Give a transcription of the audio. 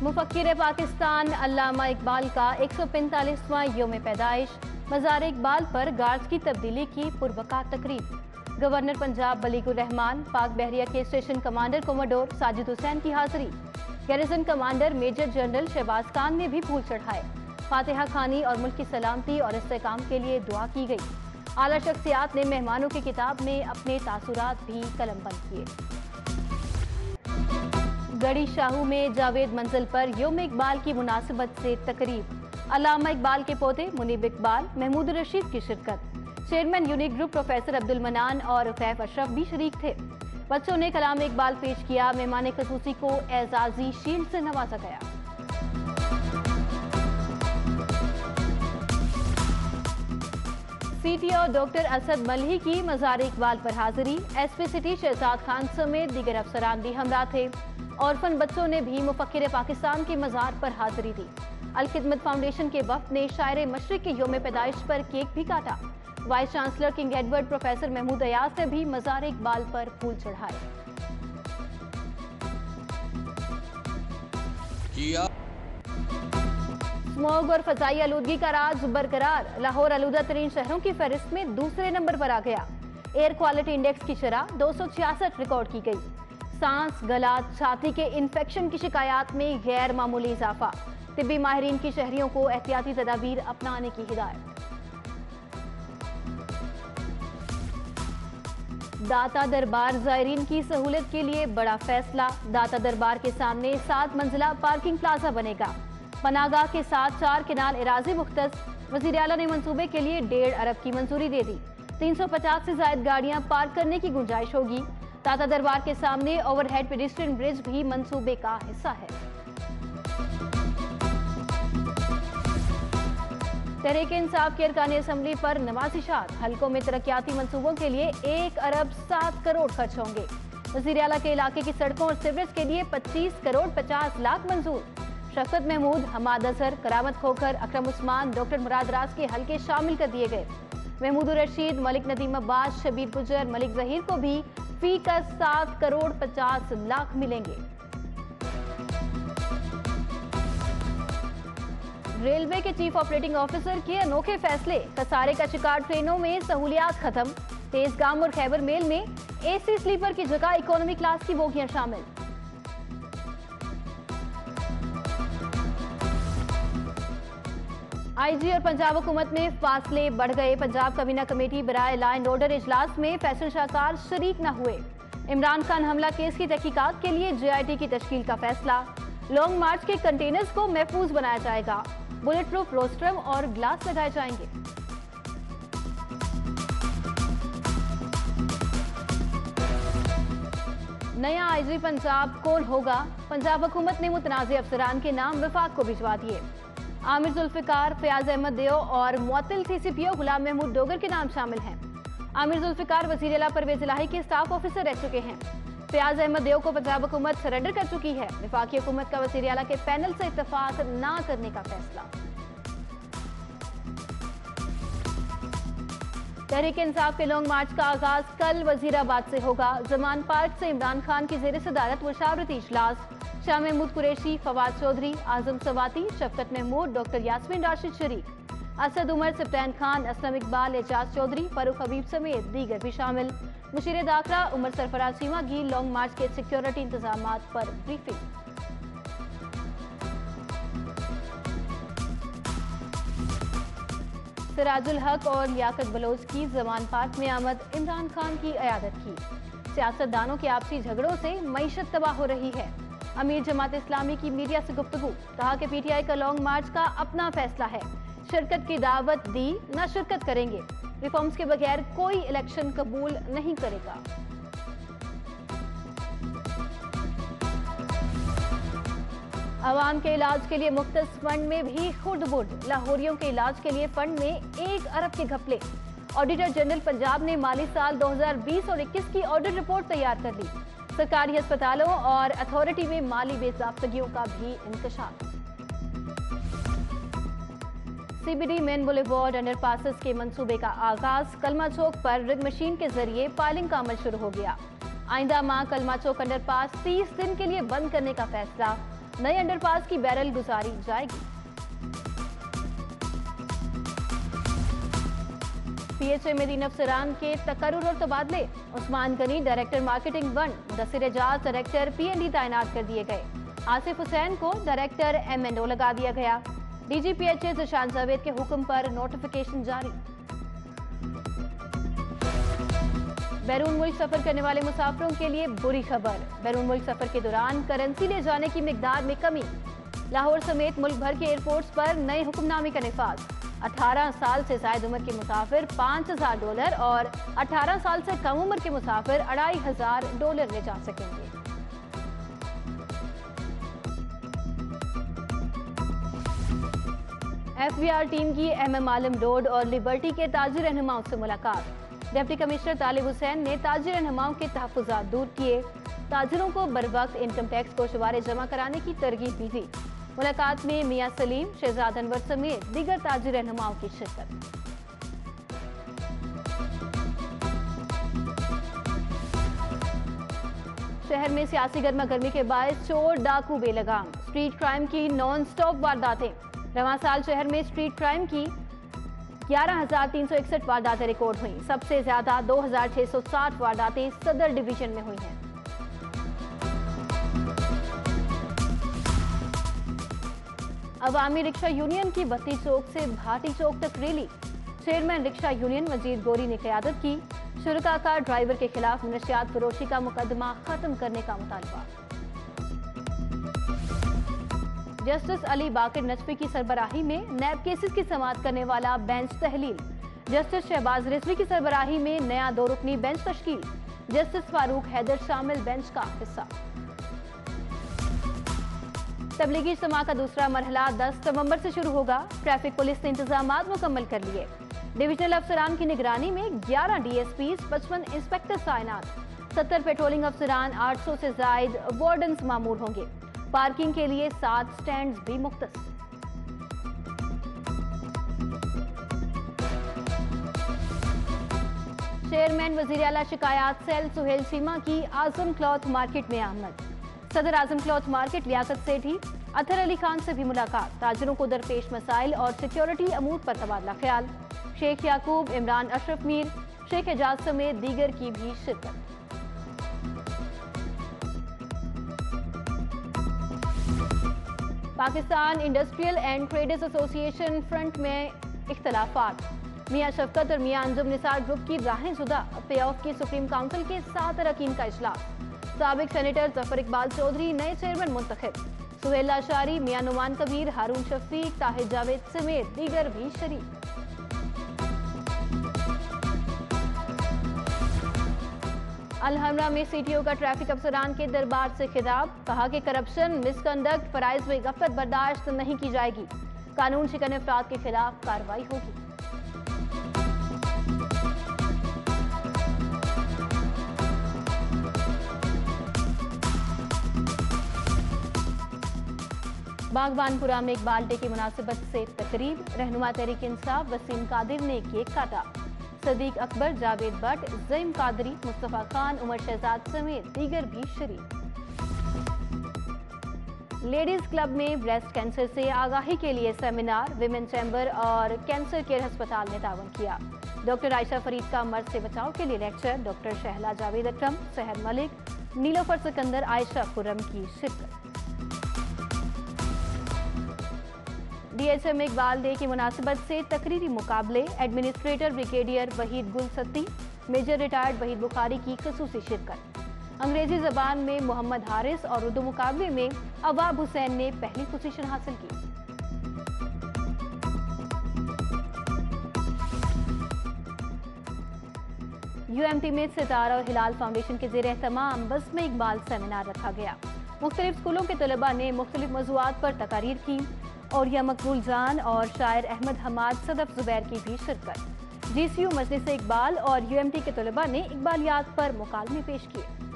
मुफक्किर पाकिस्तान अल्लामा इकबाल का 145वां यौम पैदाइश। मज़ार इकबाल पर गार्ड्स की तब्दीली की पुरवकार तकरीब। गवर्नर पंजाब बलीगुर रहमान, पाक बहरिया के station commander commodore Sajid Hussain की हाजिरी। Garrison commander major general Shahbaz Khan ने भी फूल चढ़ाए। फातिहा खानी और मुल्क की सलामती और इस्तेहकाम के लिए दुआ की गई। आला शख्सियात ने मेहमानों की किताब में अपने तासुरात भी कलमबंद किए। गढ़ी शाहू में जावेद मंजिल पर यौम इकबाल की मुनासिबत से तकरीब। अल्लामा इकबाल के पोते मुनीब इकबाल, महमूद रशीद की शिरकत। Chairman unique group professor Abdul मनान और फैफ अशरफ भी शरीक थे। बच्चों ने कलाम इकबाल पेश किया। मेहमान खसूसी को एजाजी शील्ड से नवाजा गया। सीटीओ डॉक्टर असद मलही की मज़ार इकबाल पर हाजिरी। एसपी सिटी शहजाद खान समेत दीगर अफसरान भी हमरा थे। ऑर्फन बच्चों ने भी मुफक्किर पाकिस्तान की मज़ार पर हाजिरी दी। अल-खिदमत फाउंडेशन के वफ्द ने शायर मशरिक के यौम पैदाइश पर केक भी काटा। Vice chancellor King Edward professor Mahmood Ayaz ने भी मज़ार इकबाल पर फूल चढ़ाए। स्मॉग और फजाई आलूदगी का राज बरकरार। लाहौर आलूदा तरीन शहरों की फहरिस्त में दूसरे नंबर पर आ गया। एयर क्वालिटी इंडेक्स की शरह 266 रिकॉर्ड की गई। सांस, गला, छाती के इन्फेक्शन की शिकायत में गैर मामूली इजाफा। तिब्बी माहिरीन की शहरियों को एहतियाती तदाबीर अपनाने की हिदायत। दाता दरबार ज़ायरीन की सहूलत के लिए बड़ा फैसला। दाता दरबार के सामने 7 मंजिला पार्किंग प्लाजा बनेगा। पनागाह के साथ 4 किनाल एराजी मुख्तस। वज़ीर आला ने मंसूबे के लिए 1.5 अरब की मंजूरी दे दी। 350 से ज्यादा गाड़ियां पार्क करने की गुंजाइश होगी। दाता दरबार के सामने ओवरहेड पेडिस्ट्रियन ब्रिज भी मंसूबे का हिस्सा है। तहरीक इंसाफ की अरकानी असम्बली पर नवाजिशात। हल्कों में तरक्याती मंसूबों के लिए 1 अरब 7 करोड़ खर्च होंगे। वज़ीर आला के इलाके की सड़कों और सीवरेज के लिए 25 करोड़ 50 लाख मंजूर। शफकत महमूद, हमाद अजहर, करामत खोखर, अकरम उस्मान, डॉक्टर मुराद राज के हल्के शामिल कर दिए गए। महमूद रशीद, मलिक नदीम अब्बास, शबीर गुजर, मलिक जहीर को भी फी का 7 करोड़ 50 लाख मिलेंगे। रेलवे के चीफ ऑपरेटिंग ऑफिसर के अनोखे फैसले। खसारे का शिकार ट्रेनों में सहूलियात खत्म। तेजगाम और खैबर मेल में एसी स्लीपर की जगह इकोनॉमी क्लास की बोगियां शामिल। आईजी और पंजाब हुकूमत में फासले बढ़ गए। पंजाब काबीना कमेटी बराए लॉ एंड ऑर्डर इजलास में फैसल शाहकार शरीक न हुए। इमरान खान हमला केस की तहकीकात के लिए JIT की तश्कील का फैसला। लॉन्ग मार्च के कंटेनर्स को महफूज बनाया जाएगा। बुलेट प्रूफ रोस्ट्रम और ग्लास लगाए जाएंगे। नया आईजी पंजाब कौन होगा? पंजाब हुकूमत ने मुतनाज़ अफसरान के नाम वफाक को भिजवा दिए। आमिर जुल्फिकार, फयाज अहमद देओ और मुअत्तिल TCPO गुलाम महमूद डोगर के नाम शामिल हैं। आमिर जुल्फिकार वज़ीर आला परवेज इलाही के स्टाफ ऑफिसर रह चुके हैं। फयाज अहमद देओ को पंजाब हुकूमत सरेंडर कर चुकी है। वफाकी हुकूमत का वज़ीर आला के पैनल से इत्तफाक ना करने का फैसला। तहरीक इंसाफ के लॉन्ग मार्च का आगाज कल वजीराबाद से होगा। जमान पार्क से इमरान खान की ज़ेर सदारत मुशावरती इजलास। शाह महमूद कुरैशी, फवाद चौधरी, आजम सवाती, शफकत महमूद, डॉक्टर यास्मीन राशिद शरीक। असद उमर, सप्तान खान, असलम इकबाल, एजाज चौधरी, फारूक हबीब समेत दीगर भी शामिल। मुशीर दाखिला उमर सरफराज चीमा की लॉन्ग मार्च के सिक्योरिटी इंतजामात पर ब्रीफिंग। सिराजुल हक और लियाकत बलोच की जमान पार्क में आमद। इमरान खान की अयादत की। सियासतदानों के आपसी झगड़ों से मईशत तबाह हो रही है। अमीर जमात इस्लामी की मीडिया से गुफ्तगू। कहा कि PTI का लॉन्ग मार्च का अपना फैसला है। शिरकत की दावत दी, न शिरकत करेंगे। रिफॉर्म्स के बगैर कोई इलेक्शन कबूल नहीं करेगा। अवाम के इलाज के लिए मुख्तस फंड में भी खुर्द-बुर्द। लाहौरियों के इलाज के लिए फंड में 1 अरब के घपले। ऑडिटर जनरल पंजाब ने माली साल 2020 और 21 की ऑडिट रिपोर्ट तैयार कर ली। सरकारी अस्पतालों और अथॉरिटी में माली बेज़ाब्तगियों का भी इंकशाफ। CBD मेन बुलेवार्ड अंडरपासेस के मंसूबे का आगाज। कलमा चौक पर रिग मशीन के जरिए पाइलिंग का अमल शुरू हो गया। आइंदा माह कलमा चौक अंडरपास 30 दिन के लिए बंद करने का फैसला। नए अंडरपास की बैरल गुजारी जाएगी। पीएचए में 3 अफसरान के तकर्रुर और तबादले। Usman Ghani director marketing 1, Mudassir Ejaz director PND तैनात कर दिए गए। आसिफ हुसैन को डायरेक्टर एमएनओ लगा दिया गया। डीजी पीएचए ज़िशान जावेद के हुक्म पर नोटिफिकेशन जारी। बैरून मुल्क सफर करने वाले मुसाफिरों के लिए बुरी खबर। बैरून मुल्क सफर के दौरान करेंसी ले जाने की मिकदार में कमी। लाहौर समेत मुल्क भर के एयरपोर्ट्स पर नए हुक्मनामे का निफाज। 18 साल से जायद उम्र के मुसाफिर $5,000 और 18 साल से कम उम्र के मुसाफिर $2,500 ले जा सकेंगे। एफबीआर टीम की एमएम आलम रोड और लिबर्टी के ताजी रहनुमाओं से मुलाकात। डिप्टी कमिश्नर तालिब हुसैन ने ताजी रहनुमाओं के तहफ़्फ़ुज़ात दूर किए। ताजिरों को बरवक्त इनकम टैक्स कोषवारे जमा कराने की तरगीब भी दी। मुलाकात में मियां सलीम, शहजाद अनवर समेत दीगर ताजी रहनुमाओं की शिरकत। शहर में सियासी गर्मा गर्मी के बायस चोर डाकू बेलगाम। स्ट्रीट क्राइम की नॉन स्टॉप वारदातें। रवां साल शहर में स्ट्रीट क्राइम की 11,361 वारदातें रिकॉर्ड हुई। सबसे ज्यादा 2,660 वारदातें सदर डिवीजन में हुई हैं। अवामी रिक्शा यूनियन की बत्ती चौक से भाटी चौक तक रैली। चेयरमैन रिक्शा यूनियन मजीद गोरी ने क़यादत की। शुरका का ड्राइवर के खिलाफ नशियात फरोशी का मुकदमा खत्म करने का मुतालबा। जस्टिस अली बाकर नजफी की सरबराही में नैब केसेस की समाअत करने वाला बेंच तहलील। जस्टिस शहबाज रिजवी की सरबराही में नया 2 रुकनी बेंच तश्कील। जस्टिस फारूक हैदर शामिल बेंच का हिस्सा। तबलीगी इज्तिमा का दूसरा मरहला 10 नवंबर से शुरू होगा। ट्रैफिक पुलिस ने इंतजामात मुकम्मल कर लिए। डिविजनल अफसरान की निगरानी में 11 डीएसपी, 55 इंस्पेक्टर तैनात। 70 पेट्रोलिंग अफसरान, 800 से जायद वार्डन्स मामूर होंगे। पार्किंग के लिए 7 स्टैंड भी मुख्तस। चेयरमैन वजीर आला शिकायत सेल सुहेल चीमा की आजम क्लॉथ मार्केट में आमद। सदर आजम क्लॉथ मार्केट लियाकत सेठी अतर अली खान से भी मुलाकात। ताजरों को दरपेश मसाइल और सिक्योरिटी अमूर पर तबादला ख्याल। शेख याकूब, इमरान अशरफ मीर, शेख एजाज समेत दीगर की भी शिरकत। Pakistan industrial and traders association front में इख्तलाफात। मियां शफकत और मियां अंजुम निसार ग्रुप की राहें जुदा। पे ऑफ की सुप्रीम काउंसिल के 7 अरकान का इजलास। साबिक सेनेटर जफर इकबाल चौधरी नए चेयरमैन मुंतखब। सुहेल आशारी, मियां नुमान कबीर, हारून शफीक, ताहिर जावेद समेत दीगर भी शरीक। अलहमरा में सीटीओ का ट्रैफिक अफसरान के दरबार से खिताब। कहा कि करप्शन, मिसकंडक्ट, फराइज में गफलत बर्दाश्त नहीं की जाएगी। कानून शिकन अफराद के खिलाफ कार्रवाई होगी। बागबानपुरा में इकबाल डे की मुनासिबत से तकरीब। रहनुमा तहरीक इंसाफ वसीम कादिर ने केक काटा। सदीक अकबर, जावेद भट्ट, ज़ईम कादरी, मुस्तफ़ा खान, उमर शहजाद समेत दीगर भी शरीक। लेडीज क्लब में ब्रेस्ट कैंसर से आगाही के लिए सेमिनार। विमेन चैम्बर और कैंसर केयर अस्पताल ने तावन किया। डॉक्टर आयशा फरीद का मर्द से बचाव के लिए लेक्चर। डॉक्टर शहला जावेद अकरम, सहर मलिक, नीलोफर सिकंदर, आयशा खुर्रम की शिरकत। डीएचए में इकबाल डे की मुनासिबत से तकरीरी मुकाबले। Administrator brigadier Waheed Gulsatti, major retired Waheed Bukhari की खसूसी शिरकत। अंग्रेजी जबान में मोहम्मद हारिस और उर्दू मुकाबले में अवाब हुसैन ने पहली पोजीशन हासिल की। यूएमटी में सितारा और हिलाल फाउंडेशन के ज़ेर एहतमाम बज़्म इकबाल सेमिनार रखा गया। मुख्तलिफ स्कूलों के तलबा ने मुख्तलिफ मौज़ूआत पर तकारीर की। और यह मकबूल जान और शायर अहमद हमाद सदफ जुबैर की भी शिरकत। जीसीयू मजलिस इकबाल और यूएमटी के तलबा ने इकबालियात पर मुकालमे पेश किए।